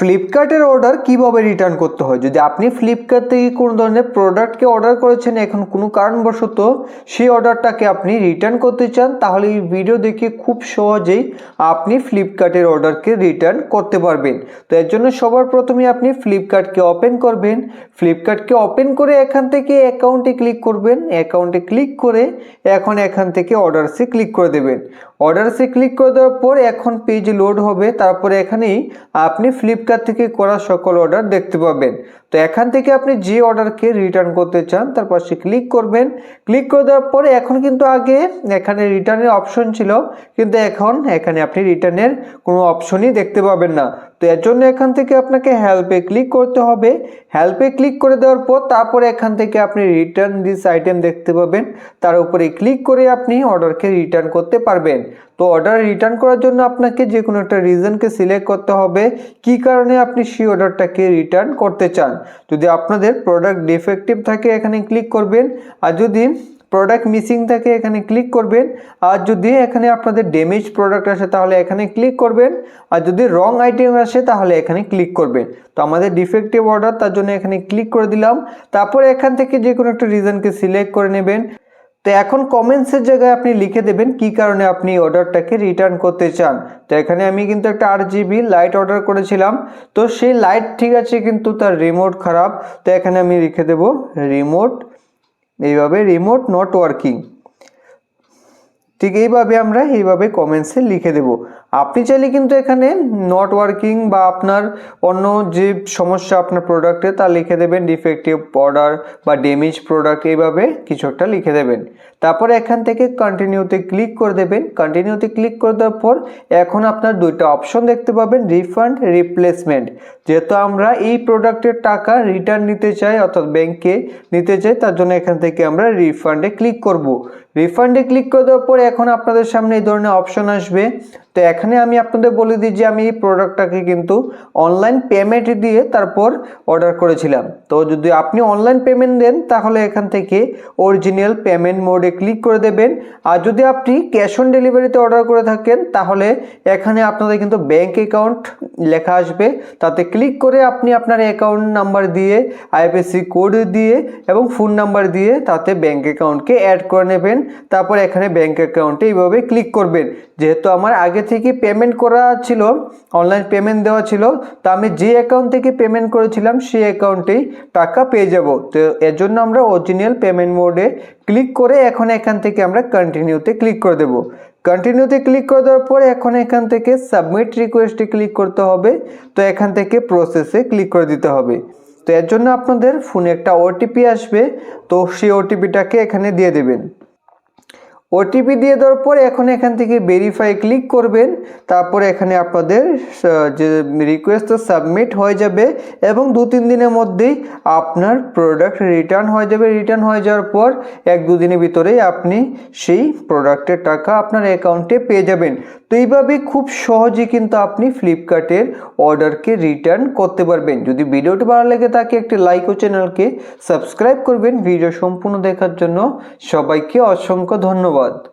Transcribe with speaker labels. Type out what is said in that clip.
Speaker 1: ফ্লিপকার্টের অর্ডার কিভাবে রিটার্ন করতে হয়। যদি আপনি ফ্লিপকার্ট থেকে কোনো ধরনের প্রোডাক্টকে অর্ডার করেছেন, এখন কোনো কারণবশত সেই অর্ডারটাকে আপনি রিটার্ন করতে চান, তাহলে এই ভিডিও দেখে খুব সহজেই আপনি ফ্লিপকার্টের অর্ডারকে রিটার্ন করতে পারবেন। তো এর জন্য সবার প্রথমে আপনি ফ্লিপকার্টকে ওপেন করবেন। ফ্লিপকার্টকে ওপেন করে এখান থেকে অ্যাকাউন্টে ক্লিক করবেন। অ্যাকাউন্টে ক্লিক করে এখন এখান থেকে অর্ডারসে ক্লিক করে দেবেন। অর্ডারসে ক্লিক করে দেওয়ার পর এখন পেজ লোড হবে। তারপরে এখানেই আপনি ফ্লিপকার্ট থেকে করা সকল অর্ডার দেখতে পাবেন। তো এখান থেকে আপনি যে অর্ডারকে রিটার্ন করতে চান তার পাশে ক্লিক করবেন। ক্লিক করে দেওয়ার পরে এখন কিন্তু আগে এখানে রিটার্নের অপশন ছিল, কিন্তু এখন এখানে আপনি রিটার্নের কোনো অপশনই দেখতে পাবেন না। তো এর জন্য এখান থেকে আপনাকে হেল্পে ক্লিক করতে হবে। হেল্পে ক্লিক করে দেওয়ার পর তারপরে এখান থেকে আপনি রিটার্ন দিস আইটেম দেখতে পাবেন, তার উপরে ক্লিক করে আপনি অর্ডারকে রিটার্ন করতে পারবেন। তো অর্ডার রিটার্ন করার জন্য আপনাকে যে কোনো একটা রিজনকে সিলেক্ট করতে হবে, কী কারণে আপনি সেই অর্ডারটাকে রিটার্ন করতে চান। যদি আপনাদের প্রোডাক্ট ডিফেক্টিভ থাকে এখানে ক্লিক করবেন, আর যদি প্রোডাক্ট মিসিং থাকে এখানে ক্লিক করবেন, আর যদি এখানে আপনাদের ড্যামেজ প্রোডাক্ট আসে তাহলে এখানে ক্লিক করবেন, আর যদি রং আইটেম আসে তাহলে এখানে ক্লিক করবেন। তো আমাদের ডিফেক্টিভ অর্ডার, তার জন্য এখানে ক্লিক করে দিলাম। তারপরে এখান থেকে যে কোনো একটা রিজনকে সিলেক্ট করে নেবেন। তো এখন কমেন্টসের জায়গায় আপনি লিখে দেবেন কী কারণে আপনি অর্ডারটাকে রিটার্ন করতে চান। তো এখানে আমি কিন্তু একটা RGB লাইট অর্ডার করেছিলাম, তো সেই লাইট ঠিক আছে কিন্তু তার রিমোট খারাপ। তো এখানে আমি লিখে দেব রিমোট, এইভাবে রিমোট নট ওয়ার্কিং। ঠিক এইভাবে আমরা এইভাবে কমেন্টসে লিখে দেব। আপনি চাইলে কিন্তু এখানে নট ওয়ার্কিং বা আপনার অন্য যে সমস্যা আপনার প্রোডাক্টে তা লিখে দেবেন, ডিফেক্টিভ অর্ডার বা ড্যামেজ প্রোডাক্ট, এইভাবে কিছু একটা লিখে দেবেন। তারপরে এখান থেকে কন্টিনিউতে ক্লিক করে দেবেন। কন্টিনিউতে ক্লিক করে দেওয়ার পর এখন আপনার দুইটা অপশন দেখতে পাবেন, রিফান্ড, রিপ্লেসমেন্ট। যেহেতু আমরা এই প্রোডাক্টের টাকা রিটার্ন নিতে চাই, অর্থাৎ ব্যাংকে নিতে চাই, তার জন্য এখান থেকে আমরা রিফান্ডে ক্লিক করব। রিফান্ডে ক্লিক করে দেওয়ার পর এখন আপনাদের সামনে এই ধরনের অপশন আসবে। তো এখানে আমি আপনাদের বলে দিই যে আমি এই প্রোডাক্টটাকে কিন্তু অনলাইন পেমেন্ট দিয়ে তারপর অর্ডার করেছিলাম। তো যদি আপনি অনলাইন পেমেন্ট দেন তাহলে এখান থেকে অরিজিনাল পেমেন্ট মোডে ক্লিক করে দেবেন। আর যদি আপনি ক্যাশ অন ডেলিভারিতে অর্ডার করে থাকেন তাহলে এখানে আপনাদের কিন্তু ব্যাংক অ্যাকাউন্ট লেখা আসবে, তাতে ক্লিক করে আপনি আপনার অ্যাকাউন্ট নাম্বার দিয়ে, IFSC কোড দিয়ে এবং ফোন নাম্বার দিয়ে তাতে ব্যাংক অ্যাকাউন্টকে অ্যাড করে নেবেন। তারপর এখানে ব্যাংক অ্যাকাউন্টে এইভাবে ক্লিক করবেন। যেহেতু আমার আগে থেকে পেমেন্ট করা ছিল, অনলাইন পেমেন্ট দেওয়া ছিল, তো আমি যে অ্যাকাউন্ট থেকে পেমেন্ট করেছিলাম সেই অ্যাকাউন্টেই টাকা পেয়ে যাব। তো এর জন্য আমরা অরিজিনাল পেমেন্ট মোডে ক্লিক করে এখন এখান থেকে আমরা কন্টিনিউতে ক্লিক করে দেব। কন্টিনিউতে ক্লিক করে দেওয়ার পরে এখন এখান থেকে সাবমিট রিকোয়েস্টে ক্লিক করতে হবে। তো এখান থেকে প্রসেসে ক্লিক করে দিতে হবে। তো এর জন্য আপনাদের ফোনে একটা OTP আসবে, তো সেই OTPটাকে এখানে দিয়ে দেবেন। OTP দিয়ে দেওয়ার পরে এখন এখান থেকে ভেরিফাই ক্লিক করবেন। তারপরে এখানে আপনাদের যে রিকোয়েস্টটা সাবমিট হয়ে যাবে এবং 2-3 দিনের মধ্যেই আপনার প্রোডাক্ট রিটার্ন হয়ে যাবে। রিটার্ন হয়ে যাওয়ার পর 1-2 দিনের ভিতরেই আপনি সেই প্রোডাক্টের টাকা আপনার অ্যাকাউন্টে পেয়ে যাবেন। তো এইভাবে খুব সহজেই কিন্তু আপনি ফ্লিপকার্টের অর্ডারকে রিটার্ন করতে পারবেন। যদি ভিডিওটি ভালো লাগে থাকে একটি লাইক ও চ্যানেলকে সাবস্ক্রাইব করবেন। ভিডিও সম্পূর্ণ দেখার জন্য সবাইকে অসংখ্য ধন্যবাদ।